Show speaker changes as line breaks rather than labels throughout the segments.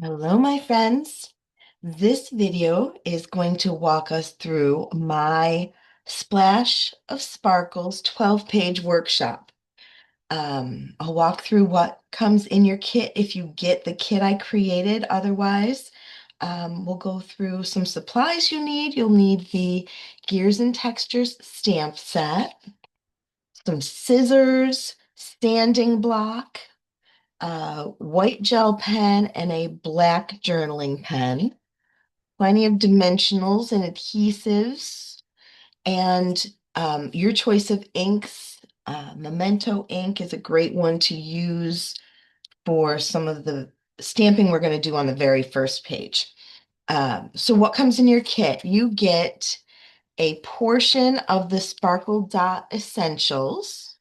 Hello, my friends. This video is going to walk us through my Splash of Sparkles 12-page workshop. I'll walk through what comes in your kit if you get the kit I created. Otherwise, we'll go through some supplies you need. You'll need the Gears and Textures stamp set, some scissors, sanding block, white gel pen, and a black journaling pen. Plenty of dimensionals and adhesives, and your choice of inks. Memento ink is a great one to use for some of the stamping we're going to do on the very first page. So what comes in your kit? You get a portion of the Sparkle Dot Essentials.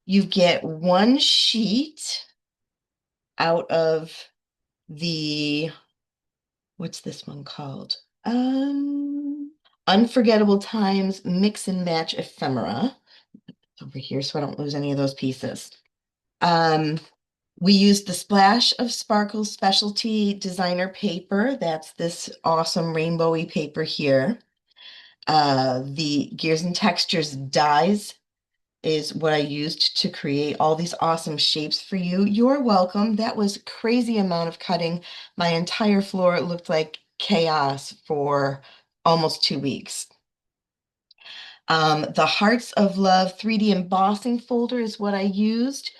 You get one sheet out of the, what's this one called? Unforgettable Times Mix and Match Ephemera. It's over here so I don't lose any of those pieces. Um, we used the Splash of Sparkles specialty designer paper. That's this awesome rainbowy paper here. The Gears and Textures dies is what I used to create all these awesome shapes for you. You're welcome. That was a crazy amount of cutting. My entire floor, it looked like chaos for almost 2 weeks. The Hearts of Love 3D embossing folder is what I used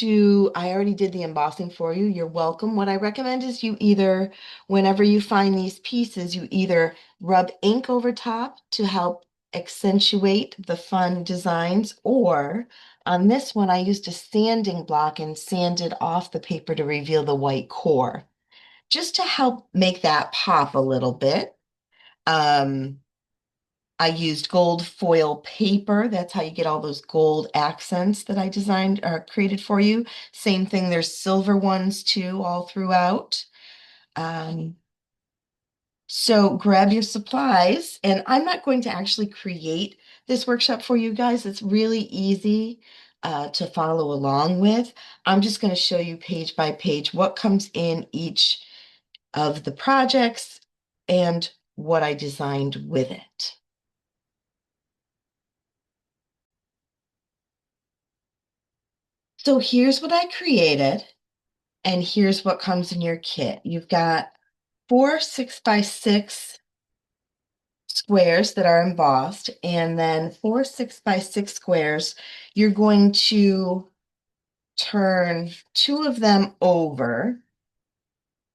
I already did the embossing for you. You're welcome. What I recommend is whenever you find these pieces, you either rub ink over top to help accentuate the fun designs, or on this one, I used a sanding block and sanded off the paper to reveal the white core, just to help make that pop a little bit. Um, I used gold foil paper. That's how you get all those gold accents that I designed or created for you. Same thing, there's silver ones too, all throughout. Um, so grab your supplies, and I'm not going to actually create this workshop for you guys. It's really easy to follow along with. I'm just going to show you page by page what comes in each of the projects and what I designed with it. So here's what I created, and here's what comes in your kit. You've got 4 6x6 squares that are embossed, and then 4 6x6 squares. You're going to turn two of them over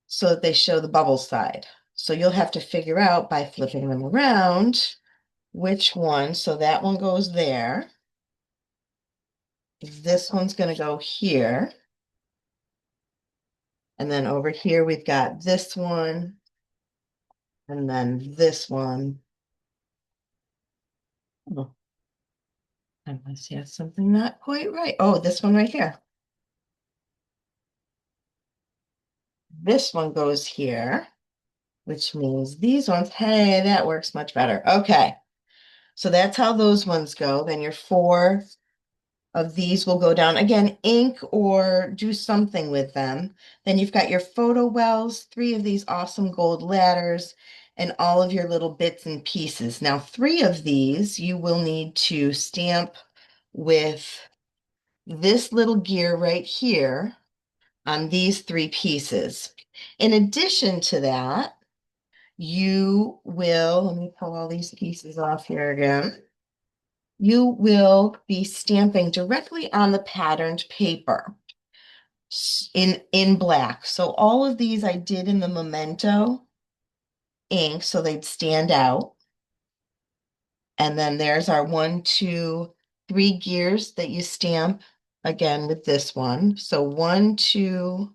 so that they show the bubble side. So you'll have to figure out by flipping them around which one. So that one goes there. This one's going to go here. And then over here, we've got this one, and then this one. Oh, I must have something not quite right. Oh, this one right here. This one goes here, which means these ones, hey, that works much better. Okay, so that's how those ones go. Then your four of these will go down. Again, ink or do something with them. Then you've got your photo wells, 3 of these awesome gold ladders, and all of your little bits and pieces. Now, 3 of these you will need to stamp with this little gear right here on these 3 pieces. In addition to that, you will, let me pull all these pieces off here again. You will be stamping directly on the patterned paper in black. So all of these I did in the Memento ink so they'd stand out. And then there's our 1, 2, 3 gears that you stamp again with this one. So 1, 2,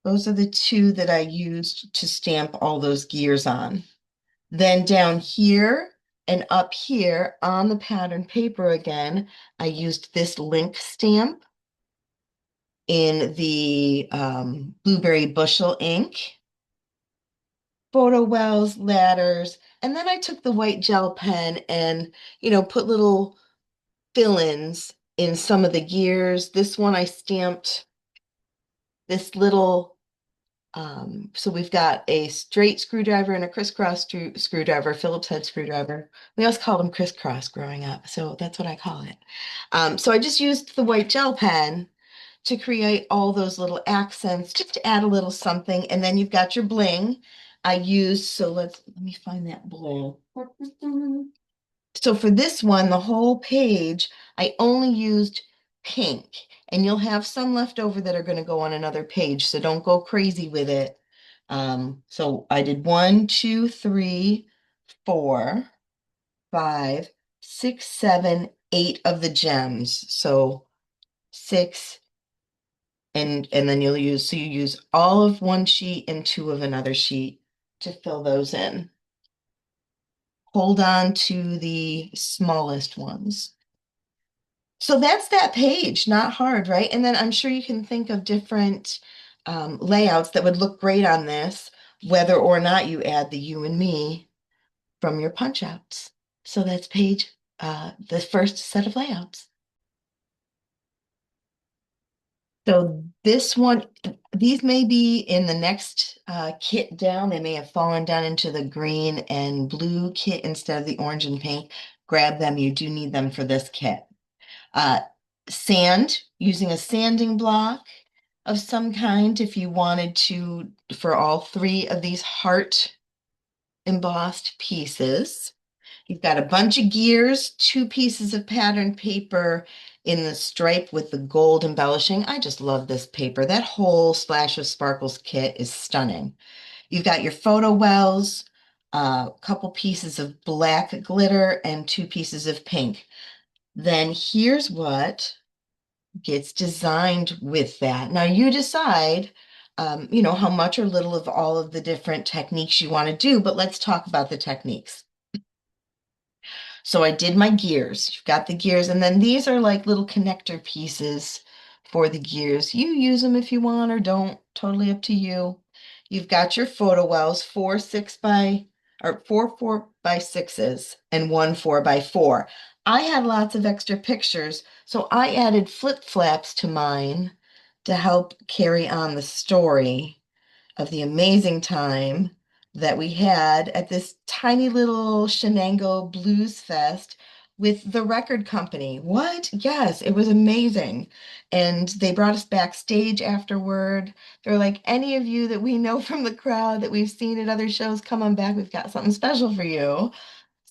those are the 2 that I used to stamp all those gears on. Then down here and up here on the pattern paper again, I used this link stamp in the Blueberry Bushel ink, photo wells, ladders, and then I took the white gel pen and, put little fill-ins in some of the gears. This one I stamped this little So we've got a straight screwdriver and a crisscross screwdriver, Phillips head screwdriver. We always called them crisscross growing up, so that's what I call it. So I just used the white gel pen to create all those little accents, just to add a little something. And then you've got your bling. I used, so let me find that blue. So for this one, the whole page, I only used pink, and you'll have some left over that are going to go on another page, so don't go crazy with it. So I did 1, 2, 3, 4, 5, 6, 7, 8 of the gems. So six, and then you'll use, so you use all of one sheet and two of another sheet to fill those in. Hold on to the smallest ones. So that's that page, not hard, right? And then I'm sure you can think of different layouts that would look great on this, whether or not you add the you and me from your punch outs. So that's page, the first set of layouts. So this one, these may be in the next kit down. They may have fallen down into the green and blue kit instead of the orange and pink. Grab them. You do need them for this kit. Uh, Sand, using a sanding block of some kind if you wanted to, for all three of these heart embossed pieces. You've got a bunch of gears, two pieces of patterned paper in the stripe with the gold embellishing. I just love this paper. That whole Splash of Sparkles kit is stunning. You've got your photo wells, a couple pieces of black glitter, and two pieces of pink. Then here's what gets designed with that. Now you decide, how much or little of all of the different techniques you want to do, but let's talk about the techniques. So I did my gears. You've got the gears, and then these are like little connector pieces for the gears. You use them if you want or don't, totally up to you. You've got your photo wells, 4 4 by 6s and 1 4 by 4. I had lots of extra pictures, so I added flip flaps to mine to help carry on the story of the amazing time that we had at this tiny little Shenango Blues Fest with the record company. What? Yes, it was amazing. And they brought us backstage afterward. They're like, any of you that we know from the crowd that we've seen at other shows, come on back. We've got something special for you.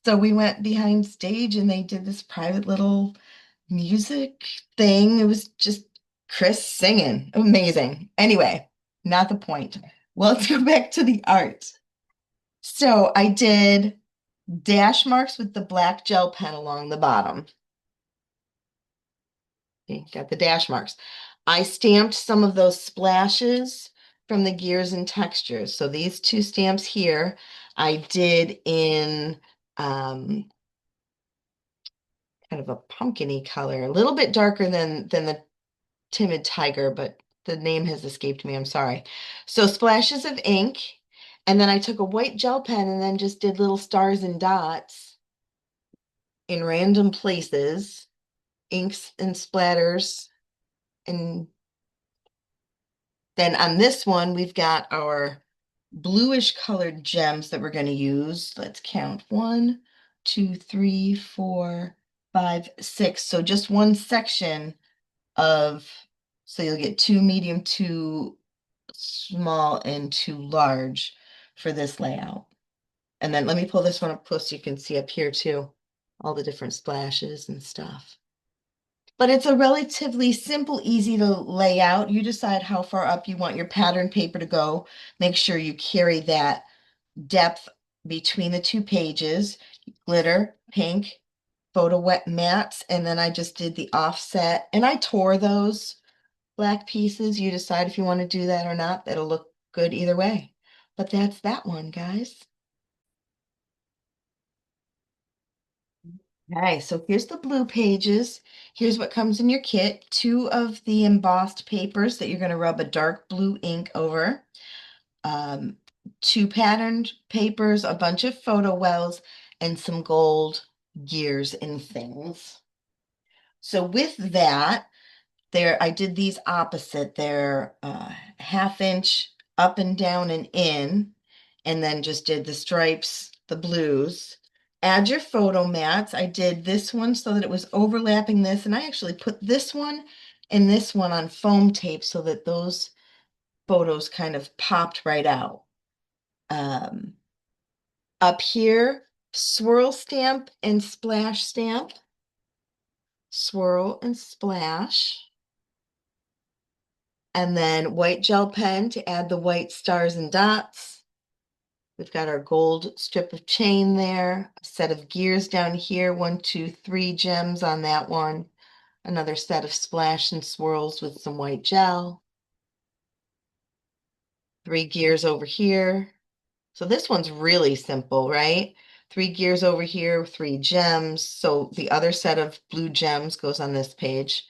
So we went behind stage and they did this private little music thing. It was just Chris singing. Amazing. Anyway, not the point. Well, let's go back to the art. So I did dash marks with the black gel pen along the bottom. Okay, got the dash marks. I stamped some of those splashes from the gears and textures. So these two stamps here, I did in kind of a pumpkin-y color, a little bit darker than the timid tiger, but the name has escaped me. I'm sorry. So splashes of ink, and then I took a white gel pen and then just did little stars and dots in random places, inks and splatters. And then on this one, we've got our bluish colored gems that we're going to use. Let's count 1, 2, 3, 4, 5, 6. So just one section of, so you'll get two medium, two small, and two large for this layout. And then let me pull this one up close so you can see up here too, all the different splashes and stuff. But it's a relatively simple, easy to lay out. You decide how far up you want your pattern paper to go. Make sure you carry that depth between the two pages, glitter, pink, photo wet mats, and then I just did the offset and I tore those black pieces. You decide if you want to do that or not. It'll look good either way. But that's that one, guys. Okay, so here's the blue pages. Here's what comes in your kit. Two of the embossed papers that you're going to rub a dark blue ink over. Um, two patterned papers, a bunch of photo wells, and some gold gears and things. So with that, there I did these opposite. They're 1/2 inch up and down and in, and then just did the stripes, the blues. Add your photo mats. I did this one so that it was overlapping this, and I actually put this one and this one on foam tape so that those photos kind of popped right out. Um, Up here, swirl stamp and splash stamp. Swirl and splash. And then white gel pen to add the white stars and dots. We've got our gold strip of chain there, a set of gears down here, 1, 2, 3 gems on that one. Another set of splash and swirls with some white gel. 3 gears over here. So this one's really simple, right? 3 gears over here, 3 gems. So the other set of blue gems goes on this page.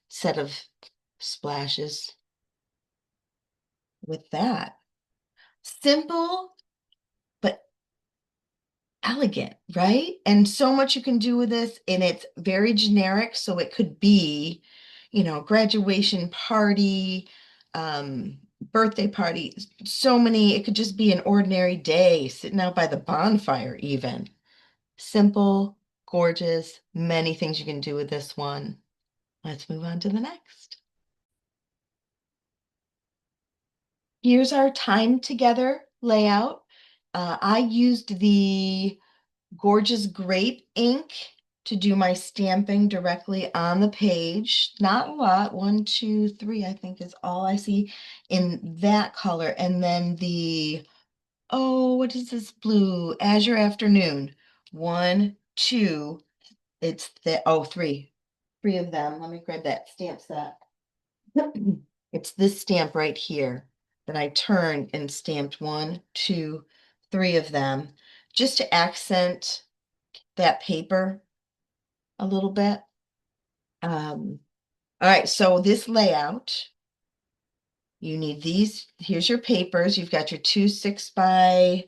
Set of splashes with that. Simple, but elegant, right? And so much you can do with this, and it's very generic. So it could be, graduation party, birthday party, so many. It could just be an ordinary day sitting out by the bonfire, even. Simple, gorgeous, many things you can do with this one. Let's move on to the next. Here's our time together layout. I used the gorgeous grape ink to do my stamping directly on the page. Not a lot, 1, 2, 3, I think is all I see in that color. And then what is this blue? Azure Afternoon. 1, 2, it's the, 3 of them. Let me grab that stamp set. It's this stamp right here that I turned and stamped 1, 2, 3 of them just to accent that paper a little bit. All right, so this layout, you need these. Here's your papers. You've got your 2 6 by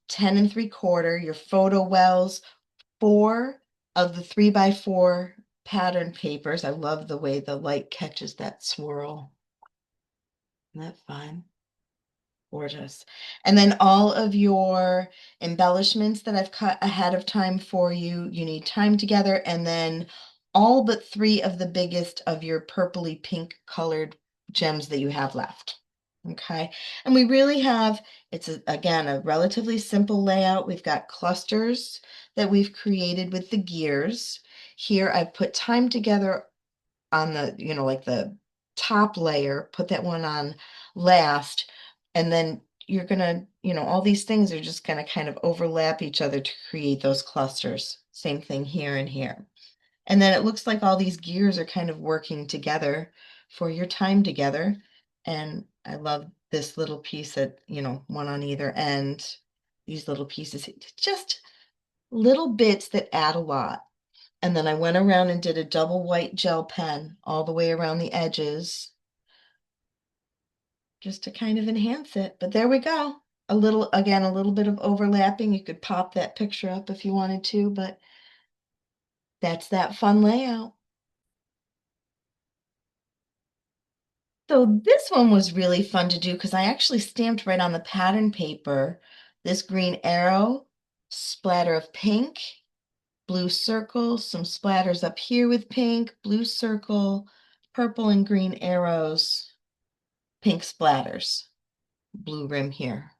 10 3/4, your photo wells, 4 of the 3 by 4 pattern papers. I love the way the light catches that swirl. Isn't that fun? Gorgeous. And then all of your embellishments that I've cut ahead of time for you, you need time together, and then all but 3 of the biggest of your purpley pink colored gems that you have left. Okay. And we really have, again, a relatively simple layout. We've got clusters that we've created with the gears. Here I've put time together on the, like the top layer, put that one on last, and then you're gonna, all these things are just gonna kind of overlap each other to create those clusters. Same thing here and here. And then it looks like all these gears are kind of working together for your time together. And I love this little piece that, one on either end, these little pieces, just little bits that add a lot. And then I went around and did a double white gel pen all the way around the edges just to kind of enhance it. But there we go. A little bit of overlapping. You could pop that picture up if you wanted to, but that's that fun layout. So this one was really fun to do because I actually stamped right on the pattern paper this green arrow, splatter of pink, blue circle, some splatters up here with pink, blue circle, purple and green arrows, pink splatters, blue rim here.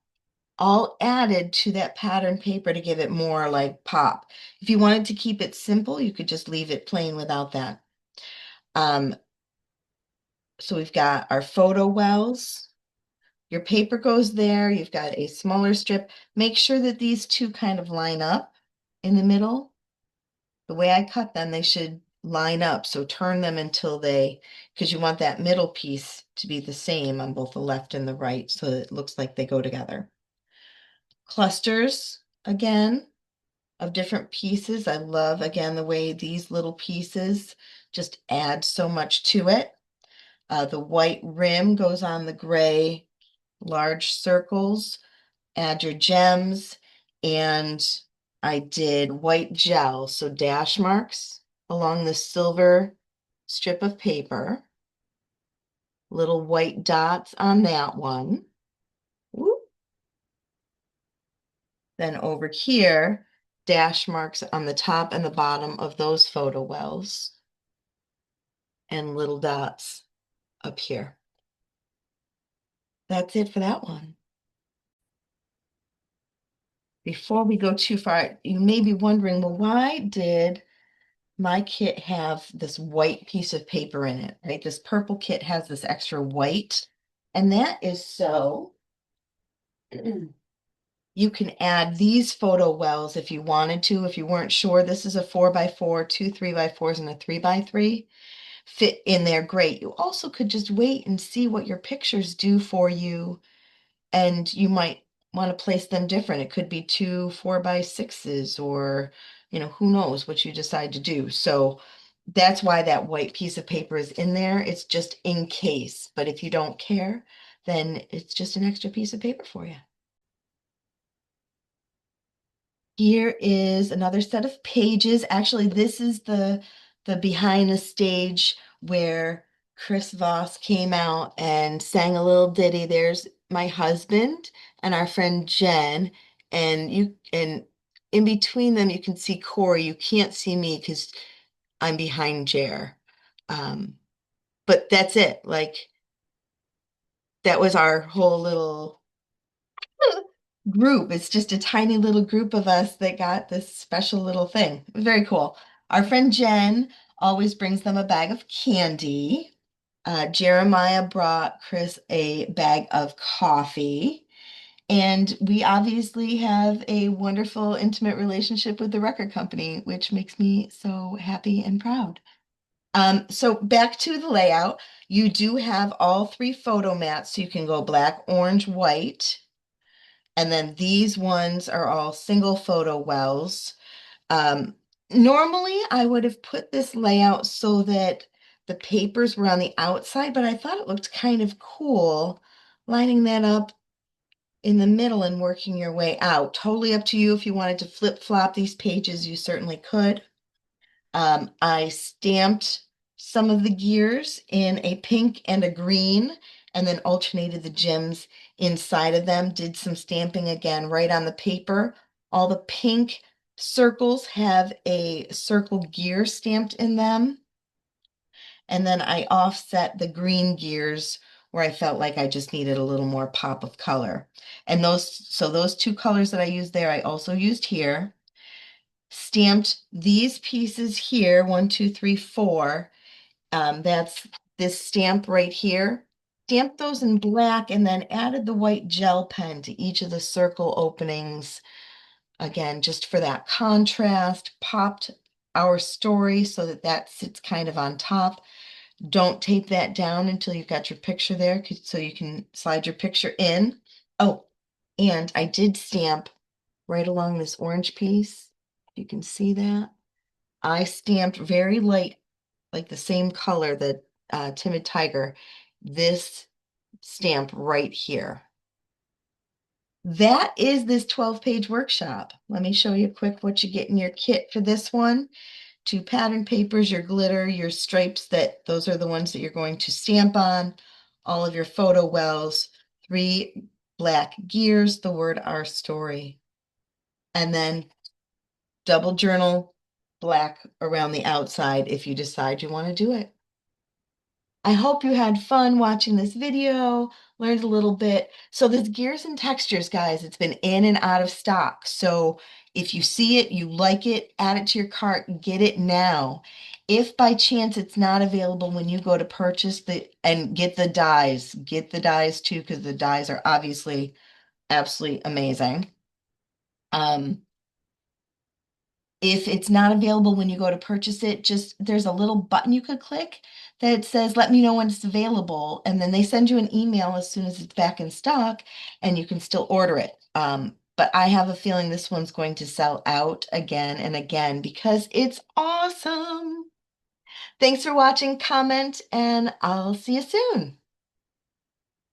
All added to that pattern paper to give it more like pop. If you wanted to keep it simple, you could just leave it plain without that. So we've got our photo wells. Your paper goes there. You've got a smaller strip. Make sure that these two kind of line up in the middle. The way I cut them, they should line up. So turn them until because you want that middle piece to be the same on both the left and the right, so it looks like they go together. Clusters, again, of different pieces. I love, again, the way these little pieces just add so much to it. The white rim goes on the gray large circles. Add your gems, and I did white gel, so dash marks along the silver strip of paper, little white dots on that one. Then over here, dash marks on the top and the bottom of those photo wells and little dots up here. That's it for that one. Before we go too far, you may be wondering, well, why did my kit have this white piece of paper in it, right? This purple kit has this extra white, and that is so you can add these photo wells if you wanted to, if you weren't sure. This is a 4x4, two 3x4s, and a 3x3. Fit in there great. You also could just wait and see what your pictures do for you, and you might want to place them different. It could be two 4x6s, or who knows what you decide to do. So that's why that white piece of paper is in there. It's just in case. But if you don't care, then it's just an extra piece of paper for you. Here is another set of pages. Actually, this is the behind the stage where Chris Voss came out and sang a little ditty. There's my husband and our friend Jen, and in between them you can see Corey. You can't see me because I'm behind Jer. Um, but that's it. Like, that was our whole little group. It's just a tiny little group of us that got this special little thing. It was very cool. Our friend Jen always brings them a bag of candy. Jeremiah brought Chris a bag of coffee. And we obviously have a wonderful, intimate relationship with the record company, which makes me so happy and proud. So back to the layout, you do have all three photo mats, so you can go black, orange, white. And then these ones are all single photo wells. Um, Normally, I would have put this layout so that the papers were on the outside, but I thought it looked kind of cool lining that up in the middle and working your way out. Totally up to you. If you wanted to flip flop these pages, you certainly could. I stamped some of the gears in a pink and a green, and then alternated the gems inside of them, did some stamping again right on the paper. All the pink circles have a circle gear stamped in them. And then I offset the green gears where I felt like I just needed a little more pop of color. And those two colors that I used there, I also used here. Stamped these pieces here, 1, 2, 3, 4. That's this stamp right here. Stamped those in black and then added the white gel pen to each of the circle openings. Again, just for that contrast, popped our story so that that sits kind of on top. Don't tape that down until you've got your picture there, so you can slide your picture in. Oh, and I did stamp right along this orange piece. You can see that. I stamped very light, like the same color that Timid Tiger, this stamp right here. That is this 12-page workshop. Let me show you quick what you get in your kit for this one. 2 pattern papers, your glitter, your stripes, those are the ones that you're going to stamp on, all of your photo wells, 3 black gears, the word Our Story, and then double journal black around the outside if you decide you want to do it. I hope you had fun watching this video, learned a little bit. So this Gears and Textures, guys, it's been in and out of stock. So if you see it, you like it, add it to your cart, get it now. If by chance it's not available when you go to purchase and get the dies too, because the dies are obviously absolutely amazing. If it's not available when you go to purchase it, just there's a little button you could click that says, let me know when it's available. And then they send you an email as soon as it's back in stock, and you can still order it. But I have a feeling this one's going to sell out again and again because it's awesome. Thanks for watching, comment, and I'll see you soon.